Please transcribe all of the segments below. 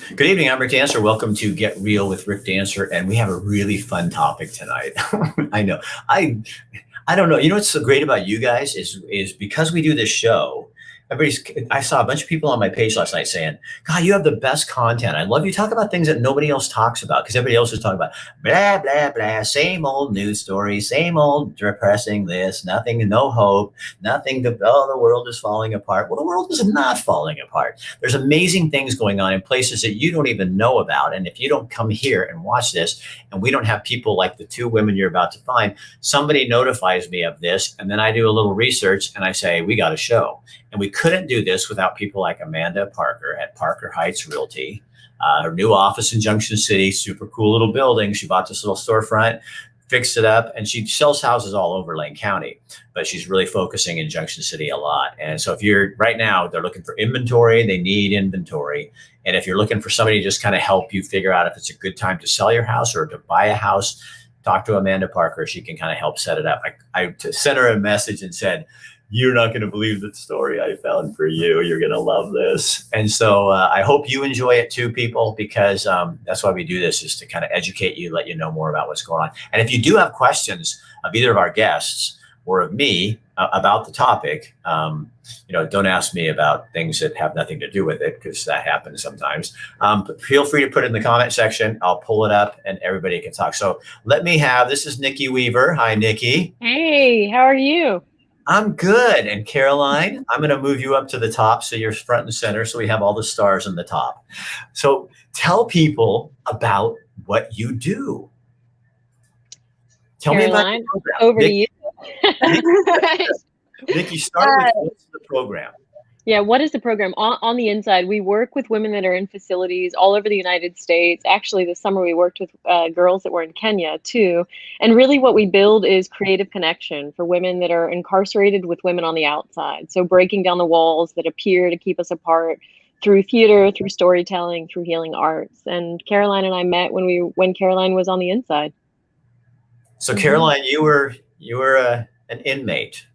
Good evening. I'm Rick Dancer. Welcome to Get Real with Rick Dancer, and we have a really fun topic tonight. I know. I don't know. You know what's so great about you guys is because we do this show. Everybody's. I saw a bunch of people on my page last night saying, "God, you have the best content. I love you talk about things that nobody else talks about because everybody else is talking about blah blah blah, same old news stories, same old depressing this, nothing, no hope, nothing. The world is falling apart. Well, the world is not falling apart. There's amazing things going on in places that you don't even know about, and if you don't come here and watch this, and we don't have people like the two women you're about to find, somebody notifies me of this, and then I do a little research and I say, we got a show. And we couldn't do this without people like Amanda Parker at Parker Heights Realty. Her new office in Junction City, super cool little building. She bought this little storefront, fixed it up, and she sells houses all over Lane County, but she's really focusing in Junction City a lot. And so if you're right now, they're looking for inventory, they need inventory. And if you're looking for somebody to just kind of help you figure out if it's a good time to sell your house or to buy a house, talk to Amanda Parker. She can kind of help set it up. I sent her a message and said, you're not going to believe the story I found for you. You're going to love this. And so I hope you enjoy it too, people, because that's why we do this, is to kind of educate you, let you know more about what's going on. And if you do have questions of either of our guests or of me about the topic, don't ask me about things that have nothing to do with it, because that happens sometimes. But feel free to put it in the comment section. I'll pull it up and everybody can talk. So this is Nikki Weaver. Hi, Nikki. Hey, how are you? I'm good. And Caroline, I'm going to move you up to the top so you're front and center, so we have all the stars in the top. So tell people about what you do. Tell Caroline, me about over Nick, to you. Nikki, start with what's the program? Yeah, what is the program? On the inside, we work with women that are in facilities all over the United States. Actually, this summer we worked with girls that were in Kenya too. And really what we build is creative connection for women that are incarcerated with women on the outside. So breaking down the walls that appear to keep us apart through theater, through storytelling, through healing arts. And Caroline and I met when Caroline was on the inside. So Caroline, you were an inmate.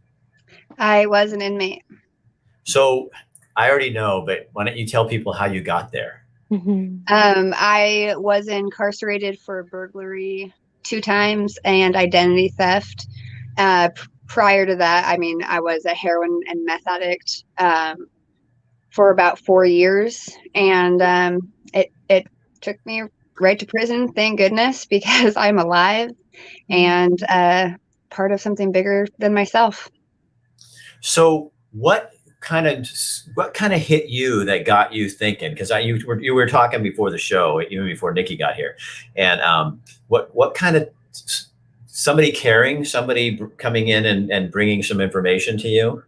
I was an inmate. So I already know, but why don't you tell people how you got there? I was incarcerated for burglary 2 times and identity theft. Prior to that, I was a heroin and meth addict for about 4 years, and it took me right to prison. Thank goodness, because I'm alive and part of something bigger than myself. So what kind of hit you that got you thinking? Because you were talking before the show, even before Nikki got here, and what kind of somebody coming in and bringing some information to you?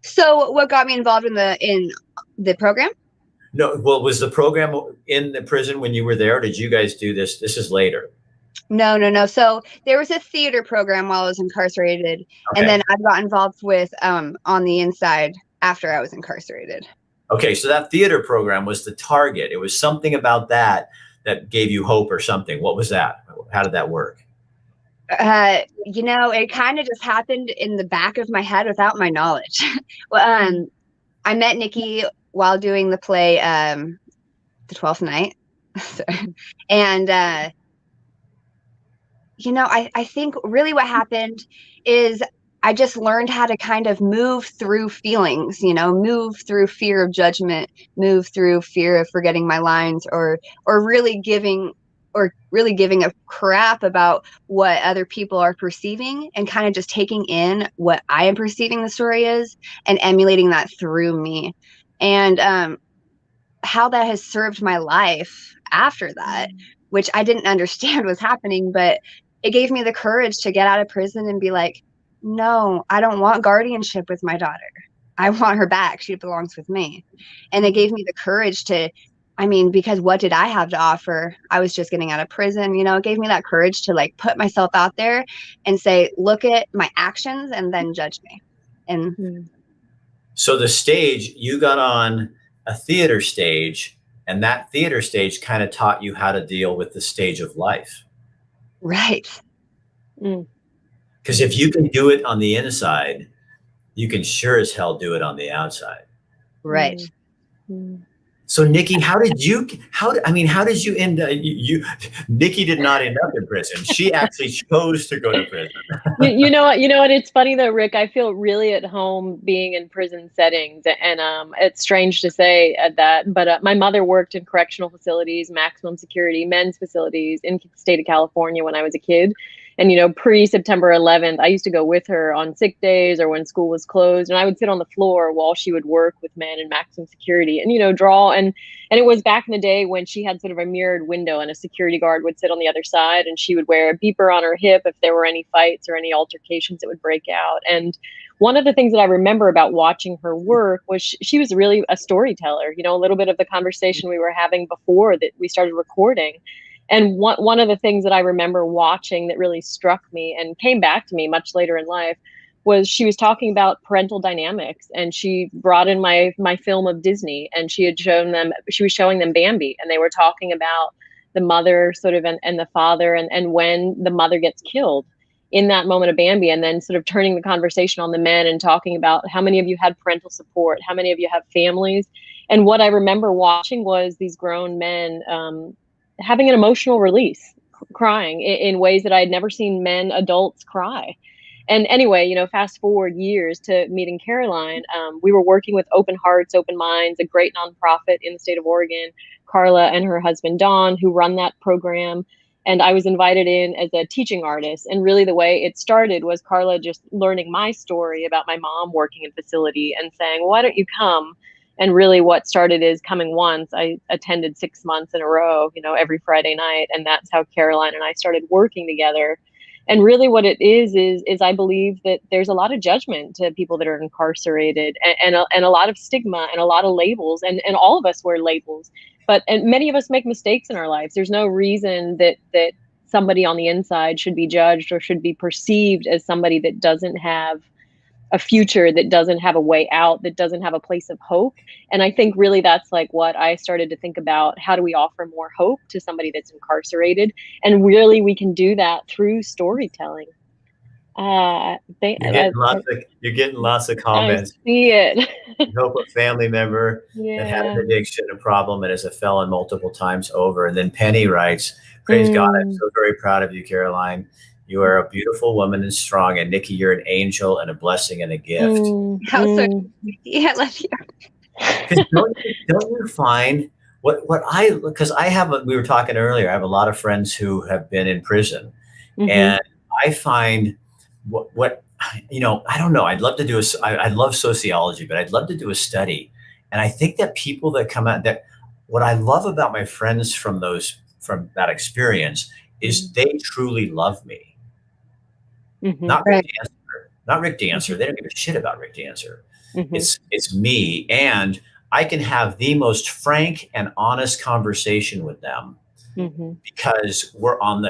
So what got me involved in the program? No, well, was the program in the prison when you were there? Or did you guys do this? This is later. No. So there was a theater program while I was incarcerated, okay. And then I got involved with On the Inside after I was incarcerated. Okay, so that theater program was the target. It was something about that gave you hope or something. What was that? How did that work? It kind of just happened in the back of my head without my knowledge. Well, I met Nikki while doing the play, The 12th Night. And, I think really what happened is I just learned how to kind of move through feelings, move through fear of judgment, move through fear of forgetting my lines, or really giving a crap about what other people are perceiving, and kind of just taking in what I am perceiving the story is and emulating that through me. And how that has served my life after that, which I didn't understand was happening, but it gave me the courage to get out of prison and be like, no, I don't want guardianship with my daughter. I want her back. She belongs with me. And it gave me the courage to, because what did I have to offer? I was just getting out of prison. It gave me that courage to put myself out there and say, look at my actions and then judge me. And so the stage, you got on a theater stage, and that theater stage kind of taught you how to deal with the stage of life. Right. Because if you can do it on the inside, you can sure as hell do it on the outside. Right. So Nikki, how did you end Nikki did not end up in prison. She actually chose to go to prison. You know what? It's funny though, Rick. I feel really at home being in prison settings, and it's strange to say that, but my mother worked in correctional facilities, maximum security men's facilities in the state of California when I was a kid. And, you know, pre-September 11th, I used to go with her on sick days or when school was closed, and I would sit on the floor while she would work with men in maximum security and, you know, draw. And it was back in the day when she had sort of a mirrored window and a security guard would sit on the other side, and she would wear a beeper on her hip if there were any fights or any altercations that would break out. And one of the things that I remember about watching her work was she was really a storyteller, you know, a little bit of the conversation we were having before that we started recording. And one of the things that I remember watching that really struck me and came back to me much later in life was she was talking about parental dynamics, and she brought in my film of Disney, and she was showing them Bambi, and they were talking about the mother sort of and the father, and when the mother gets killed in that moment of Bambi, and then sort of turning the conversation on the men and talking about how many of you had parental support, how many of you have families. And what I remember watching was these grown men having an emotional release, crying in ways that I had never seen adults cry. And anyway, you know, fast forward years to meeting Caroline, we were working with Open Hearts, Open Minds, a great nonprofit in the state of Oregon, Carla and her husband, Don, who run that program. And I was invited in as a teaching artist. And really the way it started was Carla just learning my story about my mom working in facility and saying, why don't you come? And really what started is coming once. I attended 6 months in a row, you know, every Friday night. And that's how Caroline and I started working together. And really what it is I believe that there's a lot of judgment to people that are incarcerated, and a lot of stigma and a lot of labels, and all of us wear labels, and many of us make mistakes in our lives. There's no reason that somebody on the inside should be judged or should be perceived as somebody that doesn't have a future, that doesn't have a way out, that doesn't have a place of hope. And I think really that's like what I started to think about. How do we offer more hope to somebody that's incarcerated? And really we can do that through storytelling. You're getting lots of comments. I see it. Help a family member that had an addiction, a problem, and is a felon multiple times over. And then Penny writes, praise God, I'm so very proud of you, Caroline. You are a beautiful woman and strong. And Nikki, you're an angel and a blessing and a gift. How so? Yeah, I love you. Don't you find because we were talking earlier, I have a lot of friends who have been in prison, and I find what you know, I don't know. I'd love to do I love sociology, but I'd love to do a study. And I think that people that come out, that what I love about my friends from that experience is they truly love me. Not Rick Dancer. Not Rick Dancer. They don't give a shit about Rick Dancer. It's me, and I can have the most frank and honest conversation with them because we're on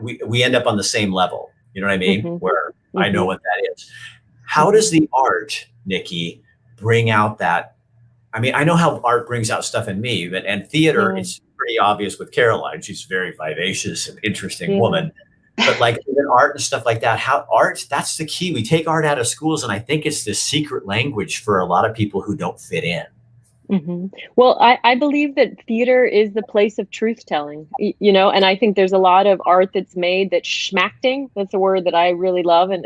we end up on the same level. You know what I mean? Where I know what that is. How does the art, Nikki, bring out that? I mean, I know how art brings out stuff in me, and theater, it's pretty obvious with Caroline. She's a very vivacious and interesting woman. But like even art and stuff like that, that's the key. We take art out of schools, and I think it's this secret language for a lot of people who don't fit in. Well, I believe that theater is the place of truth telling, you know, and I think there's a lot of art that's made that's schmacting. That's a word that I really love and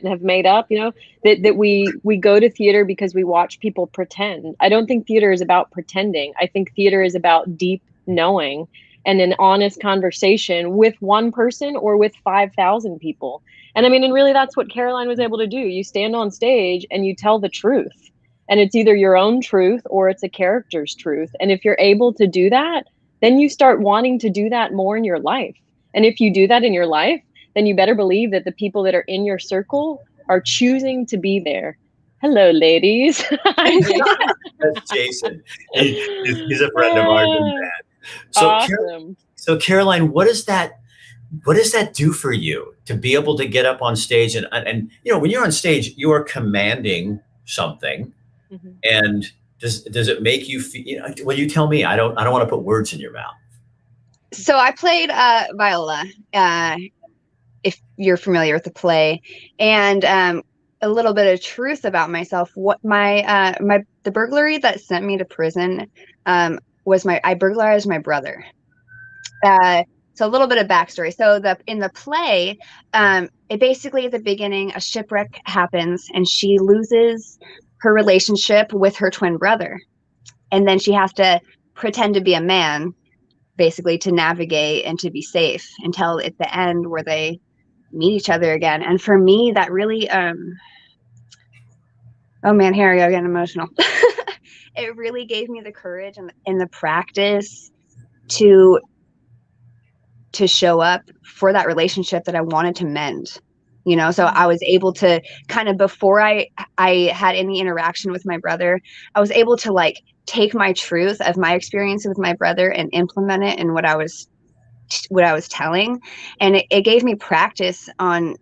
have made up, you know, that we go to theater because we watch people pretend. I don't think theater is about pretending. I think theater is about deep knowing and an honest conversation with one person or with 5,000 people. And I mean, and really that's what Caroline was able to do. You stand on stage and you tell the truth, and it's either your own truth or it's a character's truth. And if you're able to do that, then you start wanting to do that more in your life. And if you do that in your life, then you better believe that the people that are in your circle are choosing to be there. Hello, ladies. That's Jason. He's a friend of ours in band. So, awesome. Caroline, what does that do for you to be able to get up on stage and you know, when you're on stage, you are commanding something, and does it make you feel? You know, well, you tell me. I don't want to put words in your mouth. So I played viola. If you're familiar with the play, and a little bit of truth about myself. What the burglary that sent me to prison I burglarized my brother. So a little bit of backstory. So in the play, it basically at the beginning, a shipwreck happens and she loses her relationship with her twin brother. And then she has to pretend to be a man, basically, to navigate and to be safe until at the end where they meet each other again. And for me, that really, oh man, here I go getting emotional. It really gave me the courage and the practice to show up for that relationship that I wanted to mend. You know, so I was able to kind of, before I had any interaction with my brother, I was able to like take my truth of my experience with my brother and implement it in what I was telling. And it gave me practice on,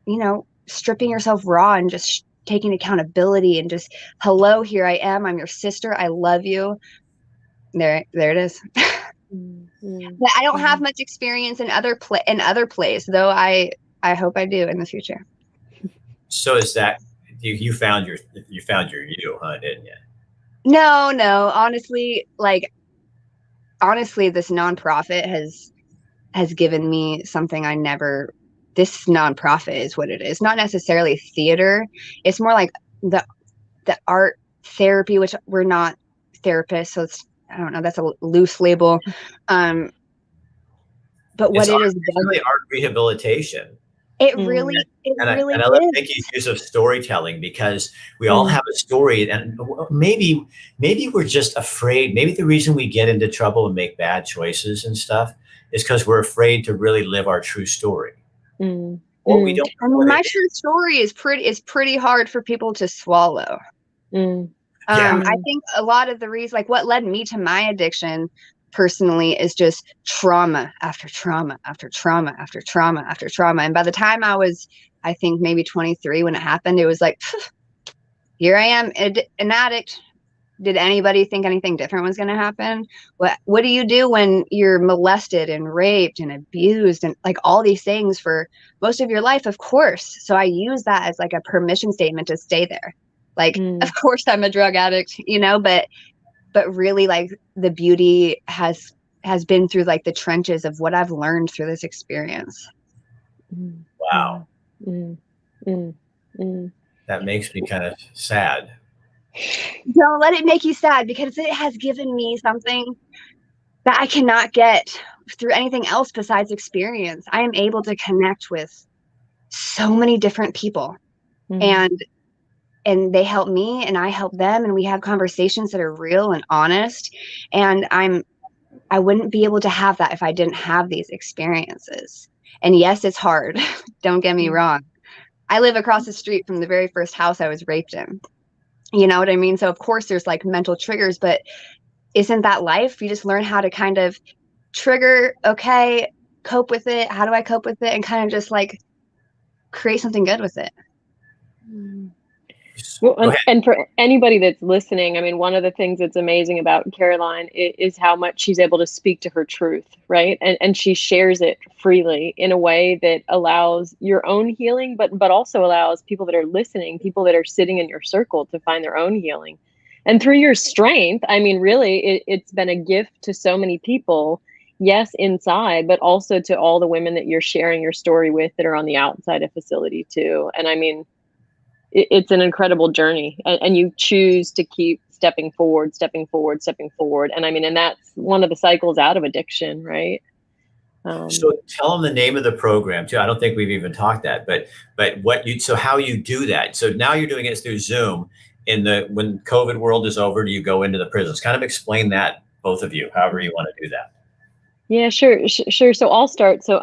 you know, stripping yourself raw and just taking accountability and just, hello, here I am. I'm your sister. I love you. There it is. But I don't have much experience in other plays, though I hope I do in the future. So is that you found your you, huh? Didn't you? No. Honestly, this nonprofit has given me something I never. This nonprofit is what it is. Not necessarily theater. It's more like the art therapy, which we're not therapists, so it's, I don't know, that's a loose label. But what it's really art rehabilitation. It really and I is. love Nikki's use of storytelling, because we all have a story, and maybe we're just afraid. Maybe the reason we get into trouble and make bad choices and stuff is because we're afraid to really live our true story. Or we don't. I mean, my true story is pretty hard for people to swallow. I think a lot of the reason, like what led me to my addiction personally, is just trauma after trauma after trauma after trauma after trauma. And by the time I was, I think maybe 23 when it happened, it was like, here I am, an addict. Did anybody think anything different was going to happen? What do you do when you're molested and raped and abused and like all these things for most of your life? Of course. So I use that as like a permission statement to stay there. Like, of course I'm a drug addict, you know, but really, like, the beauty has been through like the trenches of what I've learned through this experience. Wow. That makes me kind of sad. Don't let it make you sad, because it has given me something that I cannot get through anything else besides experience. I am able to connect with so many different people, and they help me and I help them, and we have conversations that are real and honest. And I wouldn't be able to have that if I didn't have these experiences. And yes, it's hard. Don't get me wrong. I live across the street from the very first house I was raped in. You know what I mean? So of course there's like mental triggers, but isn't that life? You just learn how to kind of trigger, okay, cope with it. How do I cope with it? And kind of just like create something good with it. Well, and for anybody that's listening, I mean, one of the things that's amazing about Caroline is how much she's able to speak to her truth, right? And she shares it freely in a way that allows your own healing, but also allows people that are listening, people that are sitting in your circle, to find their own healing. And through your strength, I mean, really, it's been a gift to so many people, yes, inside, but also to all the women that you're sharing your story with that are on the outside of facility too. And I mean, it's an incredible journey, and you choose to keep stepping forward. And I mean, and that's one of the cycles out of addiction, right? So tell them the name of the program too. I don't think we've even talked that, but so how you do that. So now you're doing it through Zoom when COVID world is over, do you go into the prisons? Kind of explain that, both of you, however you want to do that. Yeah, sure. So I'll start. So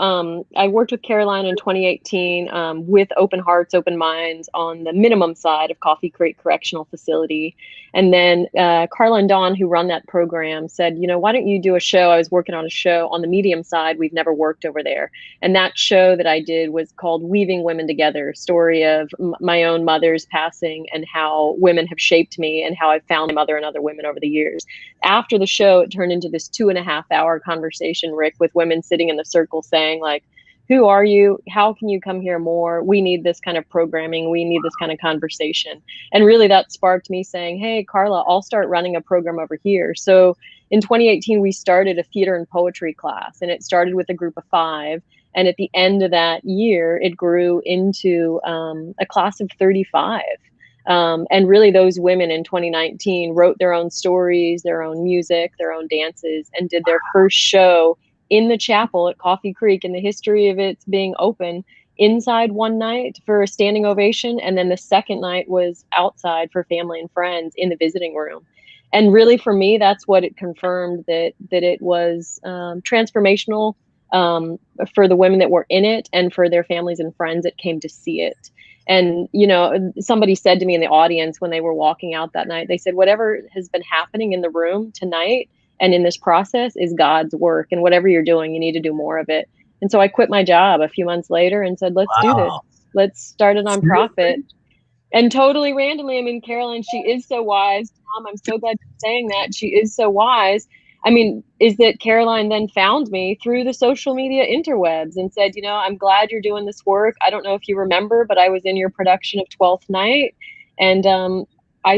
I worked with Caroline in 2018 with Open Hearts, Open Minds on the minimum side of Coffee Creek Correctional Facility. And then Carla and Dawn, who run that program, said, you know, why don't you do a show? I was working on a show on the medium side. We've never worked over there. And that show that I did was called Weaving Women Together, story of my own mother's passing and how women have shaped me and how I've found my mother and other women over the years. After the show, it turned into this 2.5 hour conversation, Rick, with women sitting in the circle saying, like, Who are you? How can you come here more? We need this kind of programming. We need this kind of conversation. And really that sparked me saying, hey, Carla, I'll start running a program over here. So in 2018, we started a theater and poetry class, and it started with a group of 5. And at the end of that year, it grew into a class of 35. And really those women in 2019 wrote their own stories, their own music, their own dances, and did their first show in the chapel at Coffee Creek in the history of its being open, inside one night for a standing ovation. And then the second night was outside for family and friends in the visiting room. And really for me, that's what it confirmed, that it was transformational for the women that were in it and for their families and friends that came to see it. And, you know, somebody said to me in the audience when they were walking out that night, they said, whatever has been happening in the room tonight and in this process is God's work. And whatever you're doing, you need to do more of it. And so I quit my job a few months later and said, let's do this. Let's start a nonprofit. And totally randomly, I mean, Caroline, she is so wise. Tom, I'm so glad you're saying that. She is so wise. I mean, is that Caroline then found me through the social media interwebs and said, you know, I'm glad you're doing this work. I don't know if you remember, but I was in your production of 12th Night. And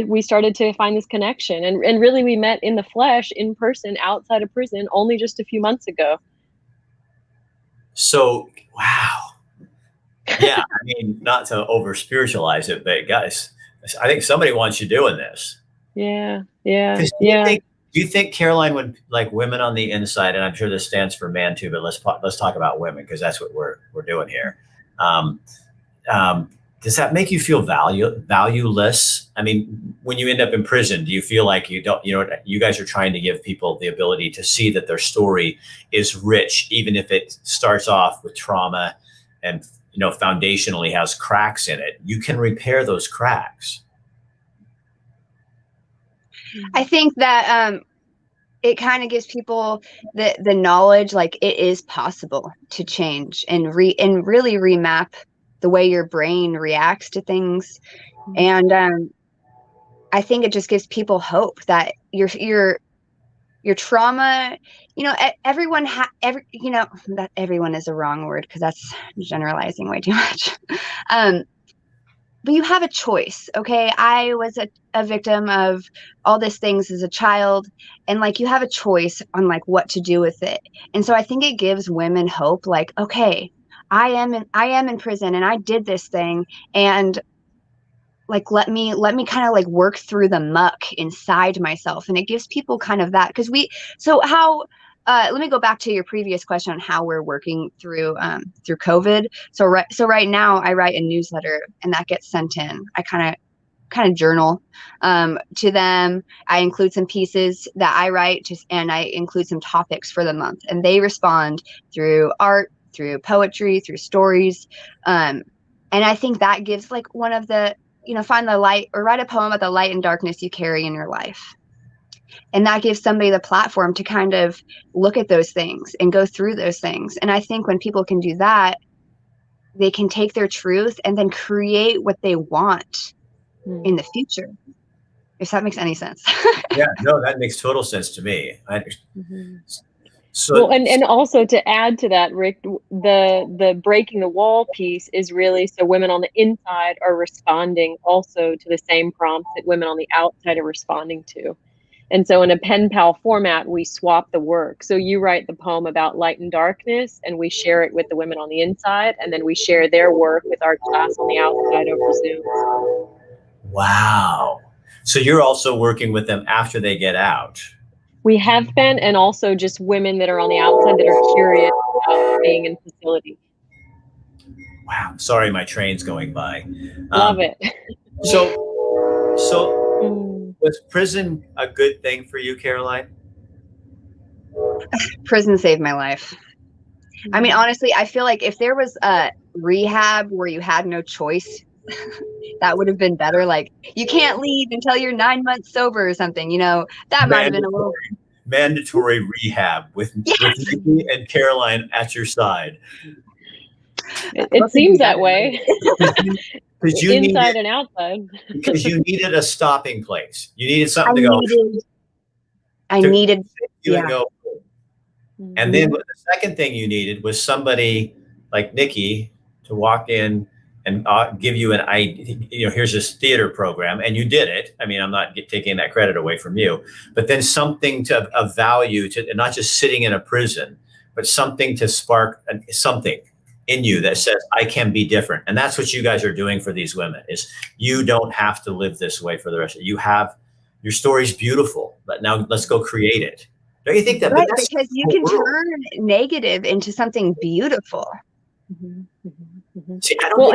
we started to find this connection. And really we met in the flesh, in person, outside of prison, only just a few months ago. So, wow. Yeah, I mean, not to over spiritualize it, but guys, I think somebody wants you doing this. Yeah. Do you think, Caroline, would like women on the inside, and I'm sure this stands for man too, but let's talk about women because that's what we're doing here. Does that make you feel valueless? I mean, when you end up in prison, do you feel like you guys are trying to give people the ability to see that their story is rich, even if it starts off with trauma and, you know, foundationally has cracks in it? You can repair those cracks. I think that it kind of gives people the knowledge, like it is possible to change and really remap the way your brain reacts to things. And I think it just gives people hope that your trauma, you know, everyone you know, that everyone is a wrong word because that's generalizing way too much. But you have a choice. Okay. I was a victim of all these things as a child, and like you have a choice on like what to do with it. And so I think it gives women hope, like, okay, I am in prison and I did this thing, and like let me kind of like work through the muck inside myself. And it gives people kind of that, because let me go back to your previous question on how we're working through COVID. So right now I write a newsletter and that gets sent in. I kind of journal to them. I include some pieces that I write and I include some topics for the month, and they respond through art, through poetry, through stories. And I think that gives like one of the, you know, find the light, or write a poem about the light and darkness you carry in your life. And that gives somebody the platform to kind of look at those things and go through those things. And I think when people can do that, they can take their truth and then create what they want in the future, if that makes any sense. Yeah, no, that makes total sense to me. So, well, and also to add to that, Rick, the breaking the wall piece is really so women on the inside are responding also to the same prompts that women on the outside are responding to. And so in a pen pal format, we swap the work. So you write the poem about light and darkness, and we share it with the women on the inside, and then we share their work with our class on the outside over Zoom. Wow. So you're also working with them after they get out. We have been, and also just women that are on the outside that are curious about being in facility. Wow. Sorry, my train's going by. Love it. So was prison a good thing for you, Caroline? Prison saved my life. I mean, honestly, I feel like if there was a rehab where you had no choice, that would have been better. Like, you can't leave until you're 9 months sober or something, you know, that might have been a little mandatory rehab with Nikki and Caroline at your side. It seems that way. Because you inside and outside. Because you needed a stopping place. You needed something to go. And go. And then the second thing you needed was somebody like Nikki to walk in and give you an idea, here's this theater program, and you did it. I mean, I'm not taking that credit away from you, but then something of value to, and not just sitting in a prison, but something to spark something in you that says, I can be different. And that's what you guys are doing for these women, is you don't have to live this way for the rest of you. Your story's beautiful, but now let's go create it. Don't you think that? Right, because you can turn negative into something beautiful. Mm-hmm, mm-hmm, mm-hmm. See, I don't well,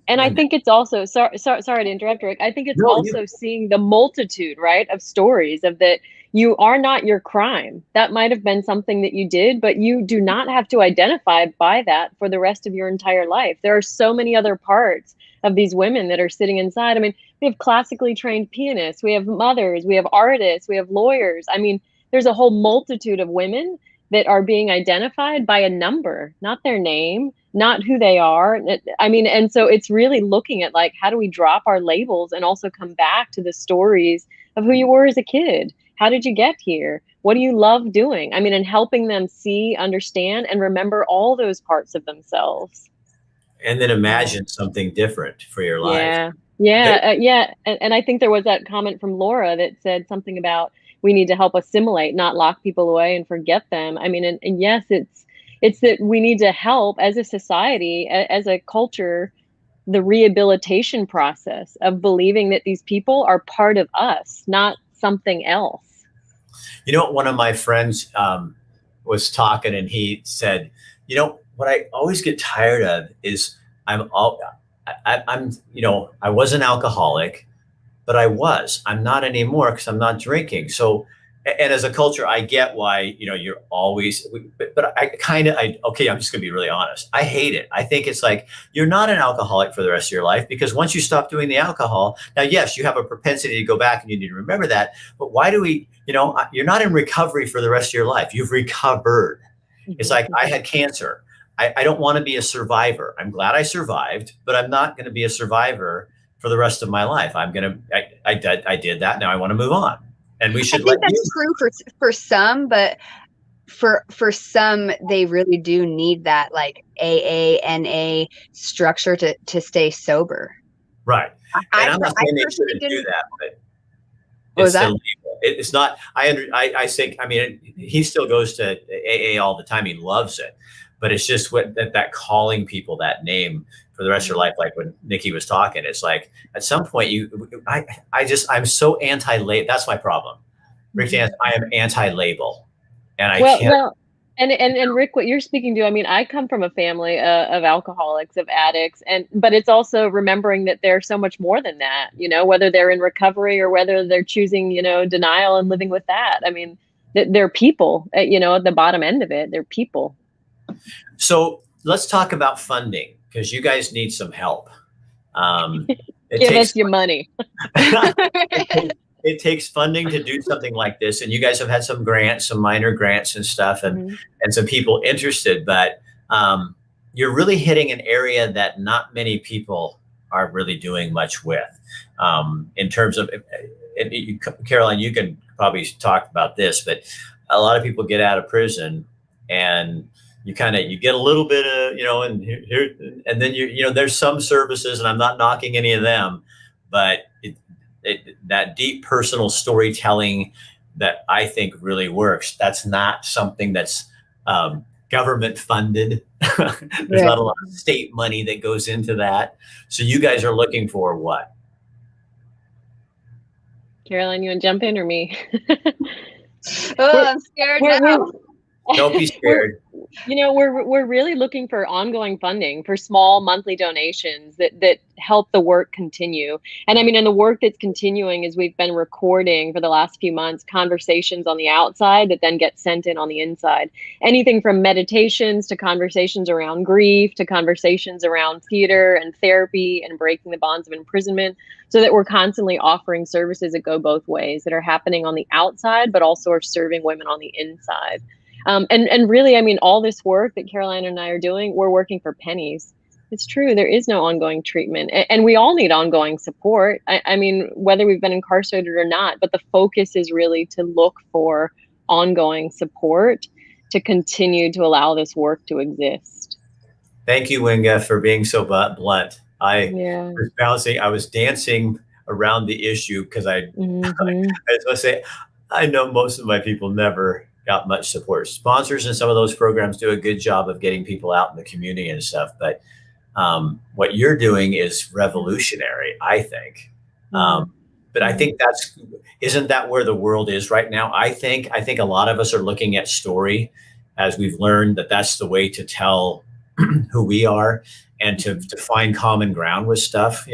and I think it's also sorry to interrupt, Rick. I think it's also seeing the multitude, right, of stories of that you are not your crime. That might have been something that you did, but you do not have to identify by that for the rest of your entire life. There are so many other parts of these women that are sitting inside. I mean, we have classically trained pianists, we have mothers, we have artists, we have lawyers. I mean, there's a whole multitude of women that are being identified by a number, not their name, not who they are. I mean, and so it's really looking at like, how do we drop our labels and also come back to the stories of who you were as a kid? How did you get here? What do you love doing? I mean, and helping them see, understand, and remember all those parts of themselves. And then imagine something different for your life. Yeah. And I think there was that comment from Laura that said something about, we need to help assimilate, not lock people away and forget them. I mean, and yes, it's that we need to help as a society, as a culture, the rehabilitation process of believing that these people are part of us, not something else. One of my friends was talking, and he said, what I always get tired of is I was an alcoholic, but I'm not anymore because I'm not drinking. So, and as a culture, I get why, you're always, but okay, I'm just gonna be really honest. I hate it. I think it's like, you're not an alcoholic for the rest of your life, because once you stop doing the alcohol, now, yes, you have a propensity to go back and you need to remember that, but why do we, you're not in recovery for the rest of your life. You've recovered. Mm-hmm. It's like, I had cancer. I don't want to be a survivor. I'm glad I survived, but I'm not going to be a survivor for the rest of my life. I did that. Now I want to move on. And we should let that's true for some, but for some, they really do need that like AA, NA structure to stay sober. Right. And I'm not saying they shouldn't do that, but it's illegal. It's not, I think, I mean, he still goes to AA all the time. He loves it, but it's just that calling people that name for the rest of your life. Like when Nikki was talking, it's like, at some point I'm so anti-label. That's my problem. Rick Dancer, I am anti-label. And I can't. Well, and Rick, what you're speaking to, I mean, I come from a family of alcoholics, of addicts, but it's also remembering that they're so much more than that, whether they're in recovery or whether they're choosing, denial and living with that. I mean, they're people, at the bottom end of it, they're people. So let's talk about funding, because you guys need some help. Give us your money. It takes funding to do something like this. And you guys have had some grants, some minor grants and stuff, and some people interested, but you're really hitting an area that not many people are really doing much with. In terms of, Caroline, you can probably talk about this, but a lot of people get out of prison and you get a little bit of, and here, and then there's some services, and I'm not knocking any of them, but that deep personal storytelling that I think really works. That's not something that's government funded. There's not a lot of state money that goes into that. So you guys are looking for what? Caroline, you want to jump in or me? I'm scared now. Don't be scared. We're really looking for ongoing funding for small monthly donations that help the work continue. And I mean, and the work that's continuing is we've been recording for the last few months conversations on the outside that then get sent in on the inside. Anything from meditations to conversations around grief to conversations around theater and therapy and breaking the bonds of imprisonment, so that we're constantly offering services that go both ways, that are happening on the outside, but also are serving women on the inside. And really, I mean, all this work that Caroline and I are doing, we're working for pennies. It's true. There is no ongoing treatment, and we all need ongoing support. I mean, whether we've been incarcerated or not, but the focus is really to look for ongoing support to continue to allow this work to exist. Thank you, Winga, for being so blunt. Yeah. I was dancing around the issue because Mm-hmm. I was going to say, I know most of my people never got much support. Sponsors and some of those programs do a good job of getting people out in the community and stuff. But what you're doing is revolutionary, I think. But I think isn't that where the world is right now? I think a lot of us are looking at story as we've learned that that's the way to tell who we are and to find common ground with stuff,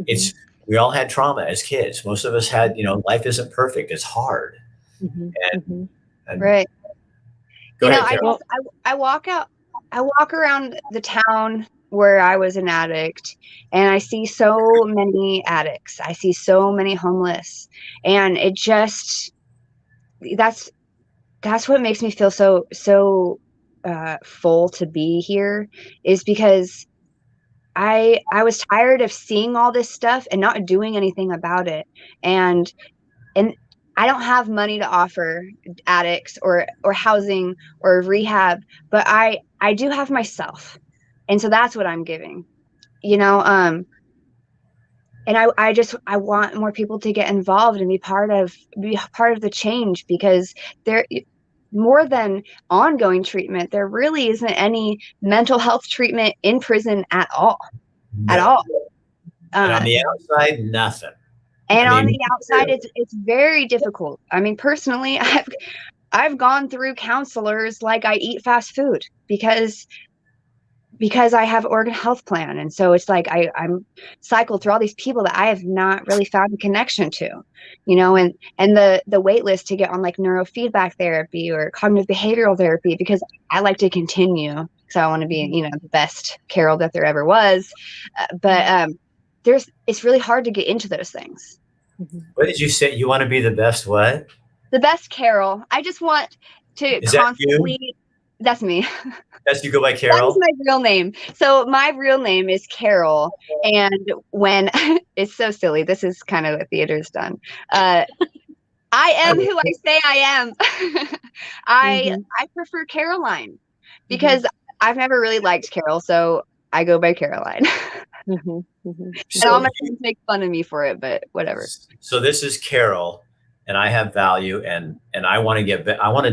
it's, we all had trauma as kids. Most of us had, life isn't perfect. It's hard. And Right. go ahead, I Carol. I walk around the town where I was an addict, and I see so many addicts. I see so many homeless, and it just that's what makes me feel so full to be here, is because I was tired of seeing all this stuff and not doing anything about it. And I don't have money to offer addicts or housing or rehab, but I do have myself. And so that's what I'm giving. And I want more people to get involved and be part of the change, because there, more than ongoing treatment, there really isn't any mental health treatment in prison at all. No. At all. And on the outside, nothing. And on the outside, it's very difficult. I mean, personally, I've gone through counselors like I eat fast food because I have Oregon Health Plan. And so it's like I'm cycled through all these people that I have not really found a connection to, and the wait list to get on like neurofeedback therapy or cognitive behavioral therapy, because I like to continue. So I want to be, the best Carol that there ever was. But it's really hard to get into those things. What did you say? You want to be the best what? The best Carol. I just want to constantly. That's me. That's, you go by Carol? That is my real name. So my real name is Carol. And when it's so silly, this is kind of what theater's done. I am who I say I am. I prefer Caroline, because I've never really liked Carol, so I go by Caroline. And all my friends make fun of me for it, but whatever. So this is Carol, and I have value, and I want to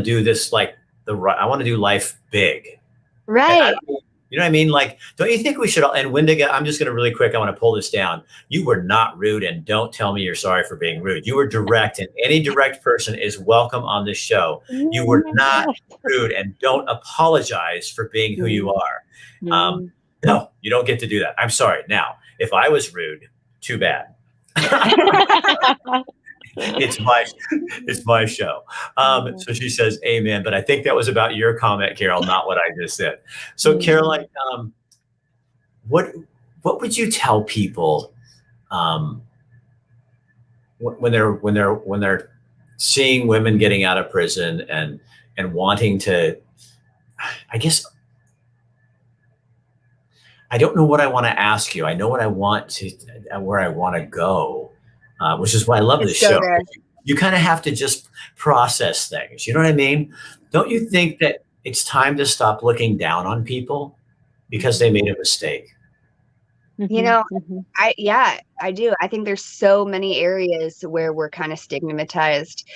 do this I want to do life big. Right. You know what I mean? Like, don't you think we should? And Wendiga, I'm just going to really quick, I want to pull this down. You were not rude, and don't tell me you're sorry for being rude. You were direct, and any direct person is welcome on this show. You were not rude, and don't apologize for being who you are. No, you don't get to do that. I'm sorry. Now, if I was rude, too bad. It's my show. So she says, amen. But I think that was about your comment, Carol, not what I just said. So Caroline, what would you tell people when they're seeing women getting out of prison and wanting to, I guess, I don't know what I want to ask you. I know what I want to, where I want to go, which is why I love this show. You kind of have to just process things. You know what I mean? Don't you think that it's time to stop looking down on people because they made a mistake? I do. I think there's so many areas where we're kind of stigmatized.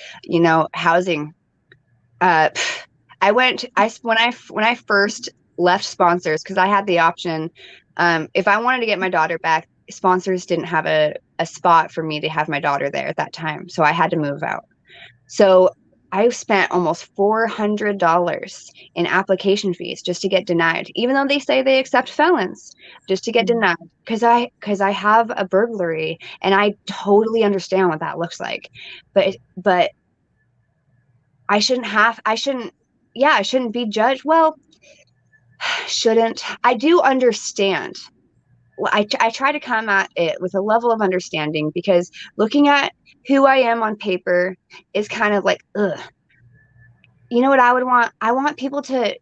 Housing. When I first left sponsors, because I had the option, if I wanted to get my daughter back, sponsors didn't have a spot for me to have my daughter there at that time, so I had to move out. So I spent almost $400 in application fees just to get denied, even though they say they accept felons, just to get denied, because I have a burglary, and I totally understand what that looks like, but I shouldn't be judged. Well, shouldn't. I do understand. I try to come at it with a level of understanding, because looking at who I am on paper is kind of like, ugh. You know what I would want? I want people to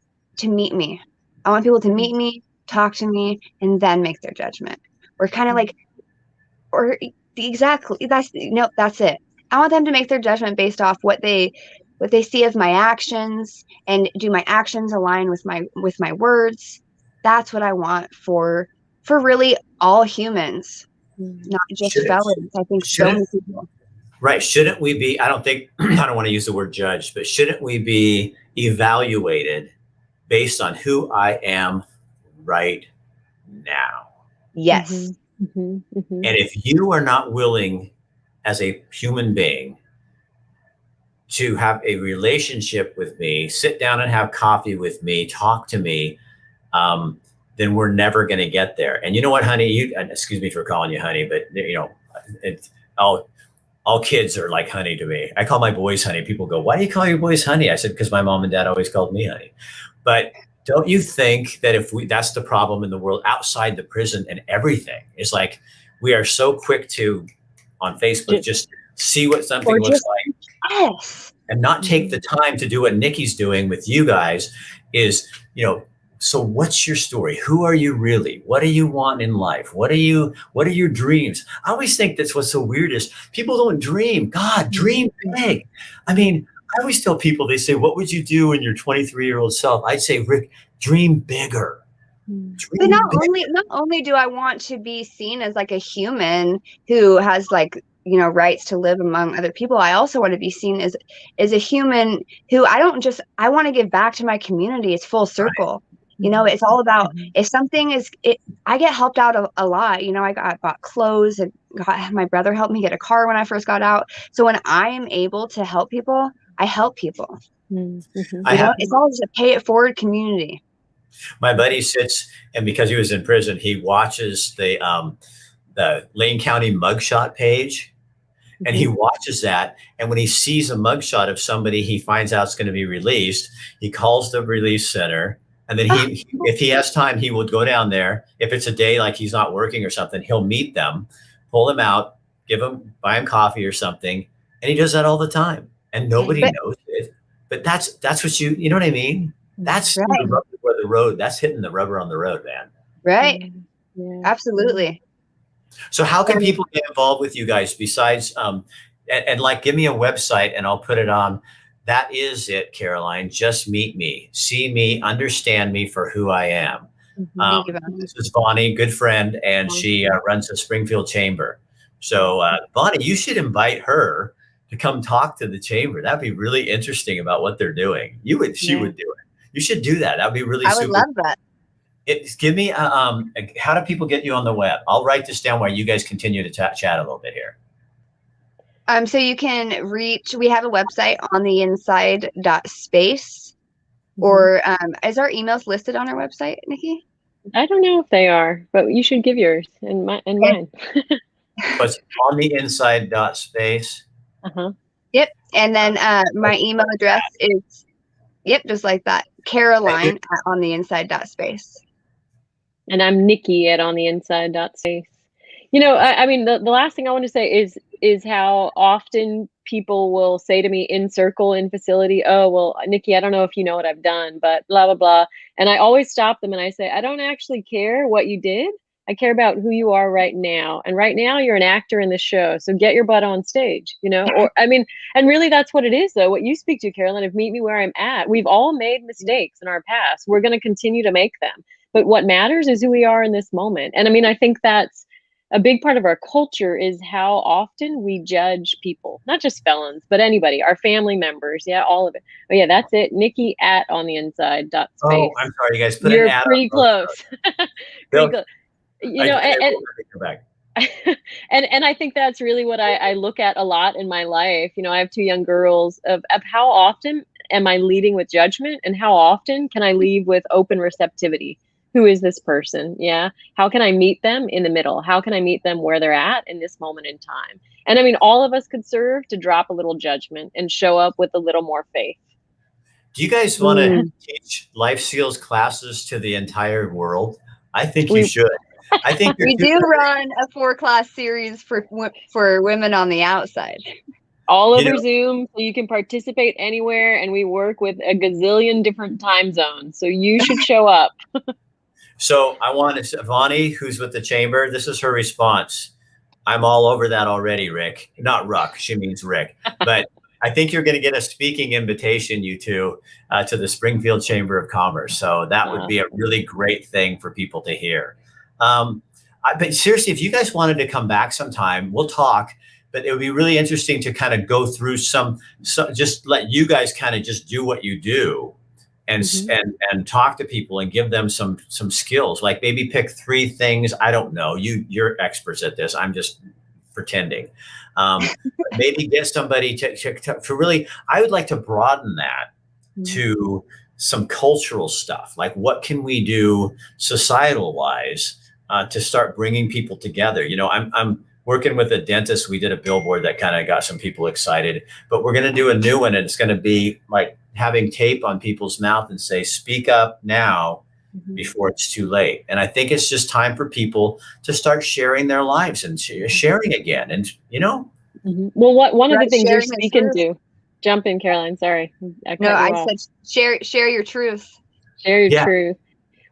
meet me. I want people to meet me, talk to me, and then make their judgment. Or kind of like, or exactly, that's it. I want them to make their judgment based off what they see as my actions, and do my actions align with my words. that's what I want for really all humans, not just Should- felons. I think so shouldn't- many people. Right. Shouldn't we be, I don't think, I don't want to use the word judged, but shouldn't we be evaluated based on who I am right now? Yes. And And if you are not willing as a human being to have a relationship with me, sit down and have coffee with me, talk to me, then we're never going to get there. And you know what, honey, excuse me for calling you honey, but you know, all kids are like honey to me. I call my boys honey. People go, why do you call your boys honey? I said, because my mom and dad always called me honey. But don't you think that that's the problem in the world outside the prison and everything is like, we are so quick to on Facebook, just see what something looks like. Yes. And not take the time to do what Nikki's doing with you guys is, you know, so what's your story? Who are you really? What do you want in life? What are your dreams? I always think that's what's so weird is people don't dream. God, dream big. I mean, I always tell people, they say, what would you do in your 23-year-old self? I'd say, Rick, dream bigger. But not only do I want to be seen as like a human who has like, you know, rights to live among other people, I also want to be seen as a human who I want to give back to my community. It's full circle. Right. You know, it's all about if something is I get helped out a lot. You know, I bought clothes and my brother helped me get a car when I first got out. So when I am able to help people, I help people. It's all just a pay it forward community. My buddy sits, and because he was in prison, he watches the Lane County mugshot page, and he watches that. And when he sees a mugshot of somebody he finds out is going to be released, he calls the release center. And then if he has time, he will go down there. If it's a day like he's not working or something, he'll meet them, pull them out, buy him coffee or something. And he does that all the time. And nobody knows it. But that's what you know what I mean? That's right. the road. That's hitting the rubber on the road, man. Right. Yeah. Absolutely. So how can people get involved with you guys besides, and like, give me a website and I'll put it on. That is it, Caroline. Just meet me, see me, understand me for who I am. This is Bonnie, good friend, and she runs the Springfield Chamber. So Bonnie, you should invite her to come talk to the chamber. That'd be really interesting about what they're doing. She would do it. You should do that. That'd be really. I would love that. Give me how do people get you on the web? I'll write this down while you guys continue to chat a little bit here. So you can we have a website on the inside.space, or is our emails listed on our website, Nikki? I don't know if they are, but you should give yours and mine. It's on the inside.space. Yep. And then my email address is, just like that, Caroline at ontheinside.space. And I'm Nikki at ontheinside.space. You know, I mean, the last thing I want to say is how often people will say to me in circle, in facility, oh, well, Nikki, I don't know if you know what I've done, but blah, blah, blah. And I always stop them and I say, I don't actually care what you did. I care about who you are right now. And right now you're an actor in the show. So get your butt on stage, you know, or I mean, and really that's what it is though. What you speak to, Caroline, of meet me where I'm at. We've all made mistakes in our past. We're going to continue to make them. But what matters is who we are in this moment. And I mean, I think that's a big part of our culture is how often we judge people, not just felons, but anybody, our family members. Yeah, all of it. Oh yeah, that's it. Nikki at ontheinside.space. Oh, I'm sorry, you guys. You're pretty close. Pretty close. You know, and I think that's really what I look at a lot in my life. You know, I have two young girls of how often am I leading with judgment and how often can I leave with open receptivity? Who is this person? Yeah. How can I meet them in the middle? How can I meet them where they're at in this moment in time? And I mean, all of us could serve to drop a little judgment and show up with a little more faith. Do you guys want to teach life skills classes to the entire world? I think you should. I think we do run a 4-class series for women on the outside. All over Zoom, so you can participate anywhere, and we work with a gazillion different time zones. So you should show up. So I want Vani, who's with the chamber. This is her response. I'm all over that already, Rick. Not Ruck. She means Rick. But I think you're going to get a speaking invitation, you two, to the Springfield Chamber of Commerce. So that would be a really great thing for people to hear. But seriously, if you guys wanted to come back sometime, we'll talk. But it would be really interesting to kind of go through some just let you guys kind of just do what you do, and and talk to people and give them some skills. Like maybe pick 3 things. I don't know. You're experts at this. I'm just pretending. Maybe get somebody to really. I would like to broaden that to some cultural stuff. Like what can we do societal wise to start bringing people together? You know, I'm working with a dentist. We did a billboard that kind of got some people excited, but we're going to do a new one, and it's going to be like having tape on people's mouth and say, speak up now before it's too late. And I think it's just time for people to start sharing their lives and sharing again. And, you know, well, one of the things you're speaking to, jump in, Caroline. Sorry. I said, share your truth. Share your truth.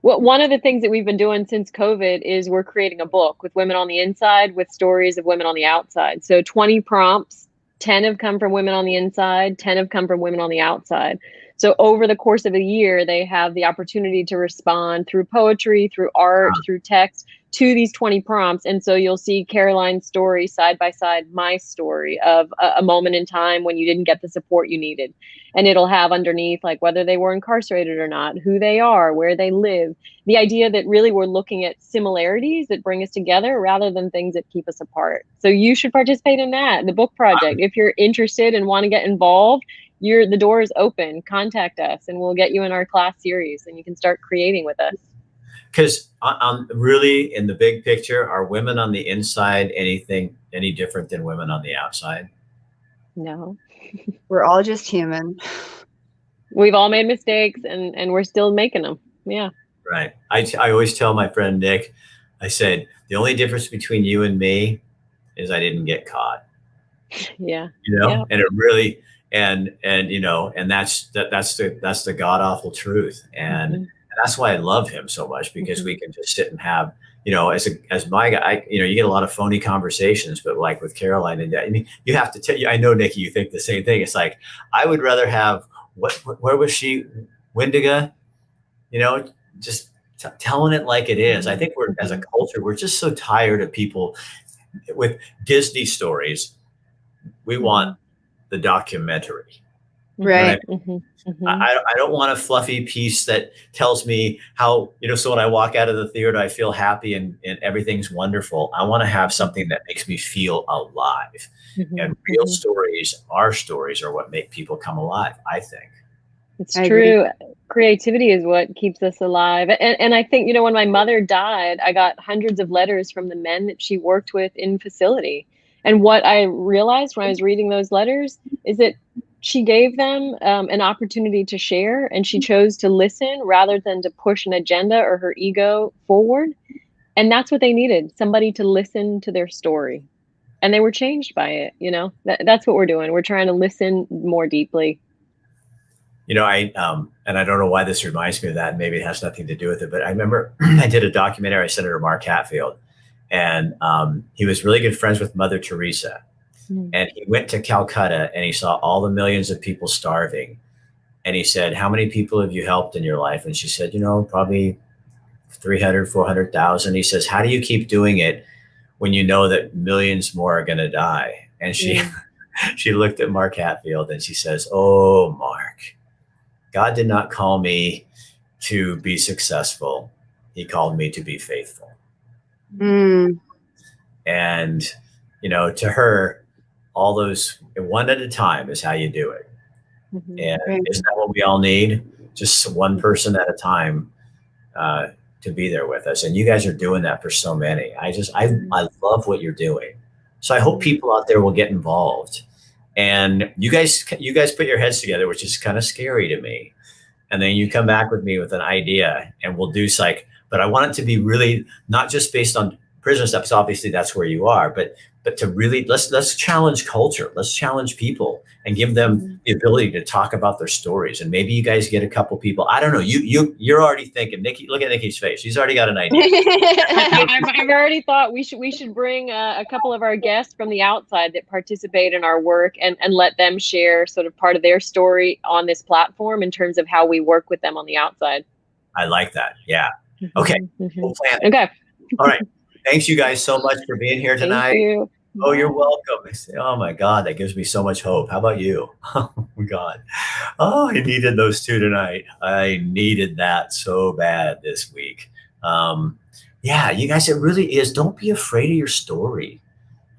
Well, one of the things that we've been doing since COVID is we're creating a book with women on the inside with stories of women on the outside. So 20 prompts, 10 have come from women on the inside, 10 have come from women on the outside. So over the course of a year, they have the opportunity to respond through poetry, through art, through text to these 20 prompts. And so you'll see Caroline's story side by side, my story of a moment in time when you didn't get the support you needed. And it'll have underneath, like whether they were incarcerated or not, who they are, where they live. The idea that really we're looking at similarities that bring us together rather than things that keep us apart. So you should participate in that, the book project. If you're interested and want to get involved, the door is open. Contact us and we'll get you in our class series and you can start creating with us. Because really, in the big picture, are women on the inside any different than women on the outside? No. We're all just human. We've all made mistakes and we're still making them. Yeah. Right. I always tell my friend Nick, I said, the only difference between you and me is I didn't get caught. Yeah. You know, and it really, and you know, and that's the god awful truth. And that's why I love him so much, because we can just sit and have, you know, as my guy, you know, you get a lot of phony conversations, but like with Caroline and I mean, you have to tell you, I know, Nikki, you think the same thing. It's like, I would rather have where was she? Wendiga, you know, just telling it like it is. I think we're, as a culture, we're just so tired of people with Disney stories. We want the documentary. Right. I don't want a fluffy piece that tells me how, you know, so when I walk out of the theater, I feel happy and everything's wonderful. I want to have something that makes me feel alive. And real stories, our stories, are what make people come alive, I think. It's true. Creativity is what keeps us alive. And I think, you know, when my mother died, I got hundreds of letters from the men that she worked with in facility. And what I realized when I was reading those letters is that she gave them an opportunity to share, and she chose to listen rather than to push an agenda or her ego forward. And that's what they needed, somebody to listen to their story. And they were changed by it. You know, that's what we're doing. We're trying to listen more deeply. You know, and I don't know why this reminds me of that. Maybe it has nothing to do with it, but I remember I did a documentary, Senator Mark Hatfield, and he was really good friends with Mother Teresa. And he went to Calcutta and he saw all the millions of people starving. And he said, how many people have you helped in your life? And she said, you know, probably 300, 400,000. He says, how do you keep doing it when you know that millions more are going to die? And she looked at Mark Hatfield and she says, oh, Mark, God did not call me to be successful. He called me to be faithful. And, you know, to her, all those one at a time is how you do it. And isn't that what we all need? Just one person at a time to be there with us. And you guys are doing that for so many. I love what you're doing. So I hope people out there will get involved. And you guys put your heads together, which is kind of scary to me. And then you come back with me with an idea and we'll do psych. But I want it to be really not just based on prison steps. Obviously, that's where you are. But but to really let's challenge culture. Let's challenge people and give them the ability to talk about their stories. And maybe you guys get a couple people. I don't know. You're already thinking, Nikki. Look at Nikki's face. She's already got an idea. I've already thought we should bring a couple of our guests from the outside that participate in our work and let them share sort of part of their story on this platform in terms of how we work with them on the outside. I like that. Yeah. Okay. We'll plan it. Okay. All right. Thanks you guys so much for being here tonight. Thank you. Oh, you're welcome. Oh my God, that gives me so much hope. How about you? Oh my God. Oh, I needed those two tonight. I needed that so bad this week. Yeah, you guys, it really is. Don't be afraid of your story,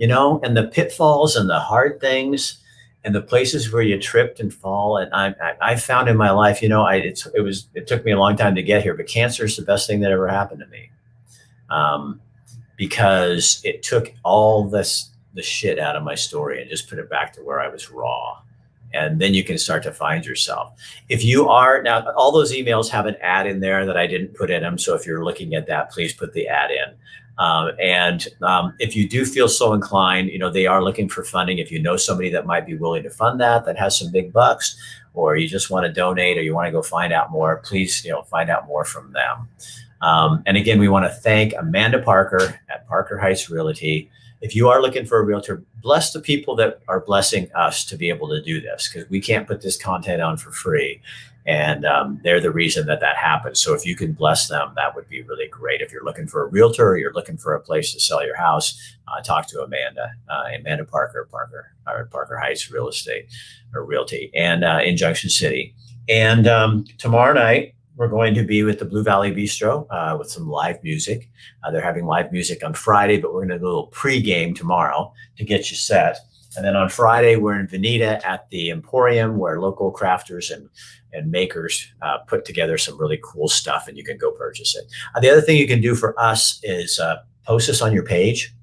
and the pitfalls and the hard things and the places where you tripped and fall. And I found in my life, it took me a long time to get here, but cancer is the best thing that ever happened to me. Because it took all the shit out of my story and just put it back to where I was raw. And then you can start to find yourself. If you are now, all those emails have an ad in there that I didn't put in them. So if you're looking at that, please put the ad in. And if you do feel so inclined, they are looking for funding. If you know somebody that might be willing to fund that has some big bucks, or you just want to donate, or you want to go find out more, please, find out more from them. And again, we want to thank Amanda Parker at Parker Heights Realty. If you are looking for a realtor, bless the people that are blessing us to be able to do this, because we can't put this content on for free. And they're the reason that happens. So if you can bless them, that would be really great. If you're looking for a realtor, or you're looking for a place to sell your house, talk to Amanda Parker, Parker Heights Real Estate or Realty, and in Junction City. And tomorrow night, we're going to be with the Blue Valley Bistro with some live music. They're having live music on Friday, but we're going to do a little pregame tomorrow to get you set. And then on Friday, we're in Veneta at the Emporium, where local crafters and makers put together some really cool stuff, and you can go purchase it. The other thing you can do for us is post us on your page.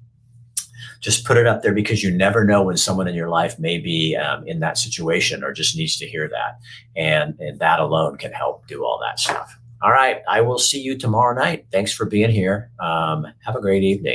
Just put it up there, because you never know when someone in your life may be in that situation or just needs to hear that. And that alone can help do all that stuff. All right. I will see you tomorrow night. Thanks for being here. Have a great evening.